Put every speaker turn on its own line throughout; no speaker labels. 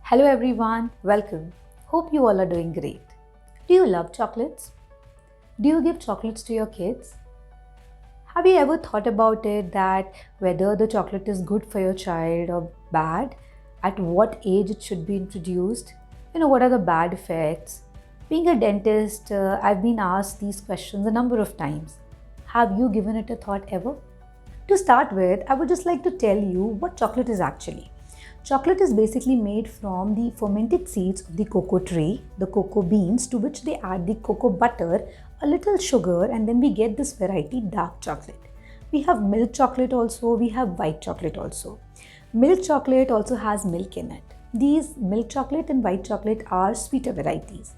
Hello everyone, welcome. Hope you all are doing great. Do you love chocolates? Do you give chocolates to your kids? Have you ever thought about it that whether the chocolate is good for your child or bad, at what age it should be introduced? What are the bad effects? Being a dentist, I've been asked these questions a number of times. Have you given it a thought ever? To start with, I would just like to tell you what chocolate is actually. Chocolate is basically made from the fermented seeds of the cocoa tree, the cocoa beans, to which they add the cocoa butter, a little sugar, and then we get this variety dark chocolate. We have milk chocolate also, we have white chocolate also. Milk chocolate also has milk in it. These milk chocolate and white chocolate are sweeter varieties.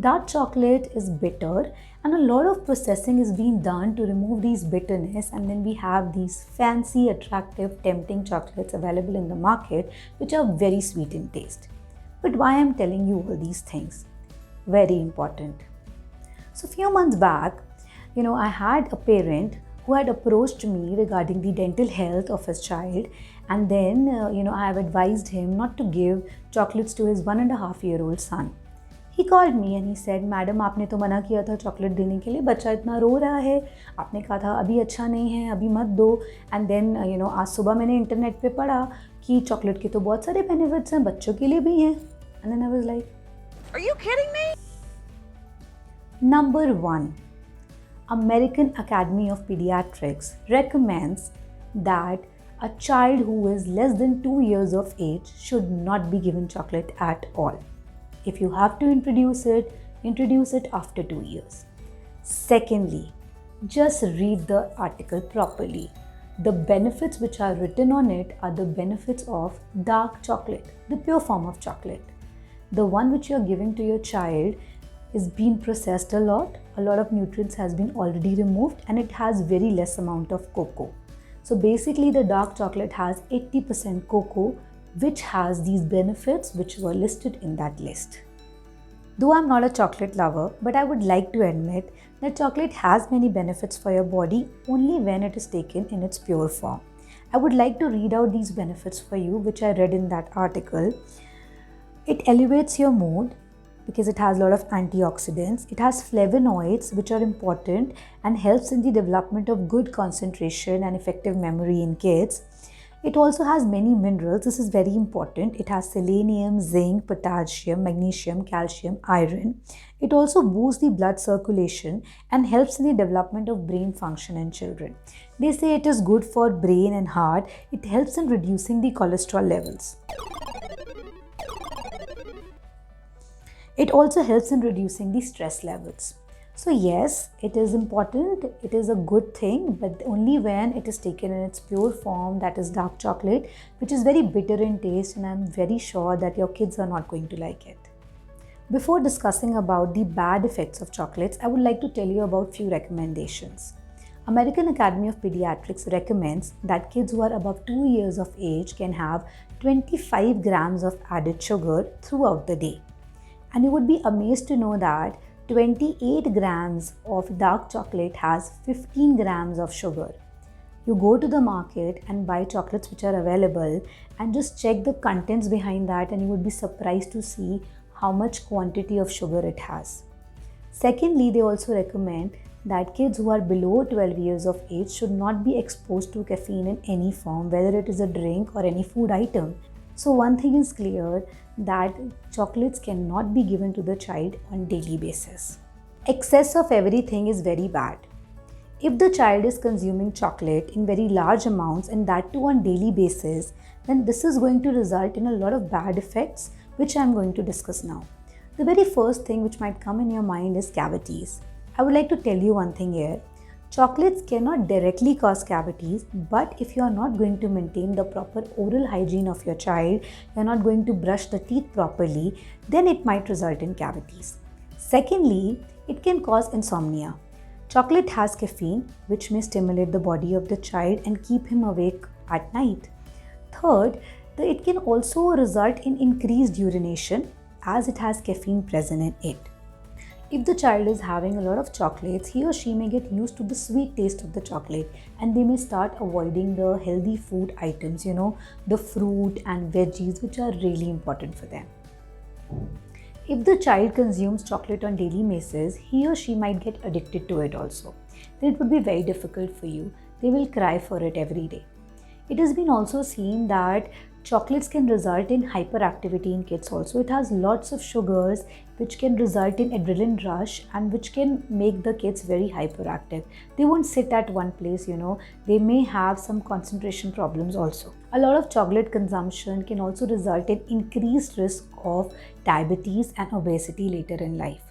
Dark chocolate is bitter and a lot of processing is being done to remove these bitterness, and then we have these fancy, attractive, tempting chocolates available in the market which are very sweet in taste. But why I'm telling you all these things? Very important. So a few months back, I had a parent who had approached me regarding the dental health of his child, and then I have advised him not to give chocolates to his 1.5-year-old son. He called me and he said, madam आपने तो मना किया था chocolate देने के लिए, बच्चा इतना रो रहा है, आपने कहा था अभी अच्छा नहीं है, अभी मत दो. एंड देन आज सुबह मैंने इंटरनेट पे पढ़ा कि चॉकलेट के तो बहुत सारे बेनिफिट्स हैं, बच्चों के लिए भी हैं. And then I was like,
Are you kidding me?
Number 1. American Academy of Pediatrics recommends that a child who is less than 2 years of age should not be given chocolate at all. If you have to introduce it after 2 years. Secondly, just read the article properly. The benefits which are written on it are the benefits of dark chocolate, the pure form of chocolate. The one which you are giving to your child is being processed a lot of nutrients has been already removed, and it has very less amount of cocoa. So basically the dark chocolate has 80% cocoa, which has these benefits which were listed in that list. Though I'm not a chocolate lover, but I would like to admit that chocolate has many benefits for your body only when it is taken in its pure form. I would like to read out these benefits for you, which I read in that article. It elevates your mood because it has a lot of antioxidants. It has flavonoids, which are important and helps in the development of good concentration and effective memory in kids. It also has many minerals. This is very important. It has selenium, zinc, potassium, magnesium, calcium, iron. It also boosts the blood circulation and helps in the development of brain function in children. They say it is good for brain and heart. It helps in reducing the cholesterol levels. It also helps in reducing the stress levels. So yes, it is important, it is a good thing, but only when it is taken in its pure form, that is dark chocolate, which is very bitter in taste, and I'm very sure that your kids are not going to like it. Before discussing about the bad effects of chocolates, I would like to tell you about few recommendations. American Academy of Pediatrics recommends that kids who are above 2 years of age can have 25 grams of added sugar throughout the day. And you would be amazed to know that 28 grams of dark chocolate has 15 grams of sugar. You go to the market and buy chocolates which are available and just check the contents behind that, and you would be surprised to see how much quantity of sugar it has. Secondly, they also recommend that kids who are below 12 years of age should not be exposed to caffeine in any form, whether it is a drink or any food item. So one thing is clear, that chocolates cannot be given to the child on daily basis. Excess of everything is very bad. If the child is consuming chocolate in very large amounts, and that too on daily basis, then this is going to result in a lot of bad effects, which I am going to discuss now. The very first thing which might come in your mind is cavities. I would like to tell you one thing here. Chocolates cannot directly cause cavities, but if you are not going to maintain the proper oral hygiene of your child, you are not going to brush the teeth properly, then it might result in cavities. Secondly, it can cause insomnia. Chocolate has caffeine, which may stimulate the body of the child and keep him awake at night. Third, it can also result in increased urination as it has caffeine present in it. If the child is having a lot of chocolates, he or she may get used to the sweet taste of the chocolate and they may start avoiding the healthy food items, the fruit and veggies, which are really important for them. If the child consumes chocolate on daily basis, he or she might get addicted to it also. Then it would be very difficult for you. They will cry for it every day. It has been also seen that chocolates can result in hyperactivity in kids also. It has lots of sugars which can result in adrenaline rush and which can make the kids very hyperactive. They won't sit at one place, They may have some concentration problems also. A lot of chocolate consumption can also result in increased risk of diabetes and obesity later in life.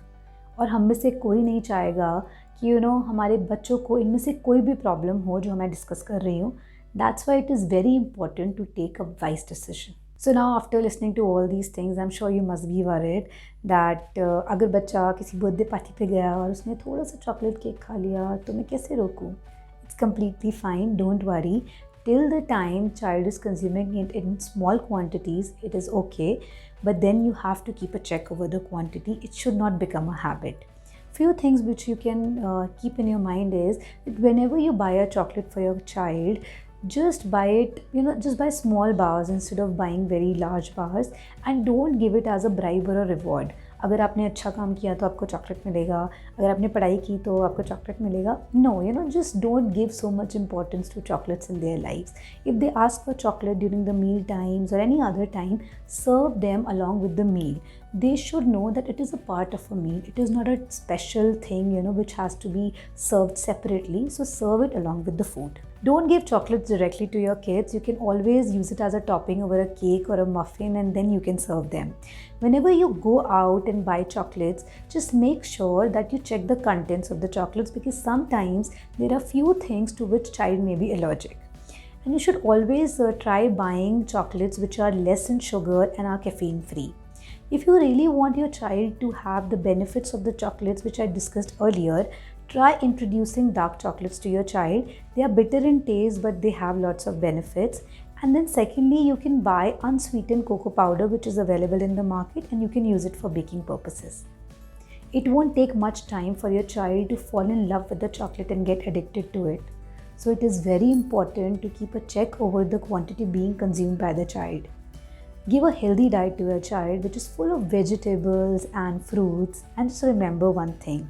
और हम में से कोई नहीं चाहेगा कि हमारे बच्चों को इनमें से कोई भी प्रॉब्लम हो जो मैं डिस्कस कर रही हूँ. That's why it is very important to take a wise decision. So now after listening to all these things, I'm sure you must be worried that अगर बच्चा किसी बर्थडे पार्टी पे गया और उसने थोड़ा सा चॉकलेट केक खा लिया तो मैं कैसे रोकूं? It's completely fine, don't worry. Till the time child is consuming it in small quantities, it is okay. But then you have to keep a check over the quantity. It should not become a habit. Few things which you can keep in your mind is that whenever you buy a chocolate for your child, just buy it, just buy small bars instead of buying very large bars, and don't give it as a bribe or a reward. अगर आपने अच्छा काम किया तो आपको chocolate मिलेगा, अगर आपने पढ़ाई की तो आपको चॉकलेट मिलेगा. No, just don't give so much importance to chocolates in their lives. If they ask for chocolate during the meal times or any other time, serve them along with the meal. They should know that it is a part of a meal. It is not a special thing, which has to be served separately. So serve it along with the food. Don't give chocolates directly to your kids. You can always use it as a topping over a cake or a muffin, and then you can serve them. Whenever you go out and buy chocolates, just make sure that you check the contents of the chocolates, because sometimes there are few things to which child may be allergic. And you should always try buying chocolates which are less in sugar and are caffeine free. If you really want your child to have the benefits of the chocolates which I discussed earlier, try introducing dark chocolates to your child. They are bitter in taste, but they have lots of benefits. And then secondly, you can buy unsweetened cocoa powder which is available in the market, and you can use it for baking purposes. It won't take much time for your child to fall in love with the chocolate and get addicted to it. So it is very important to keep a check over the quantity being consumed by the child. Give a healthy diet to your child which is full of vegetables and fruits, and just remember one thing.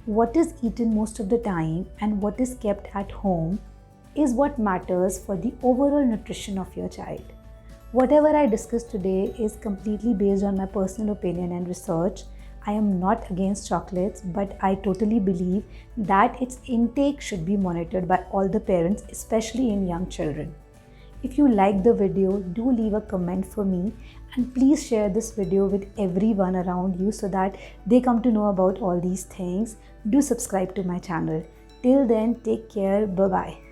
What is eaten most of the time and what is kept at home is what matters for the overall nutrition of your child. Whatever I discussed today is completely based on my personal opinion and research. I am not against chocolates, but I totally believe that its intake should be monitored by all the parents, especially in young children. If you like the video, do leave a comment for me, and please share this video with everyone around you so that they come to know about all these things. Do subscribe to my channel. Till then, take care. Bye-bye.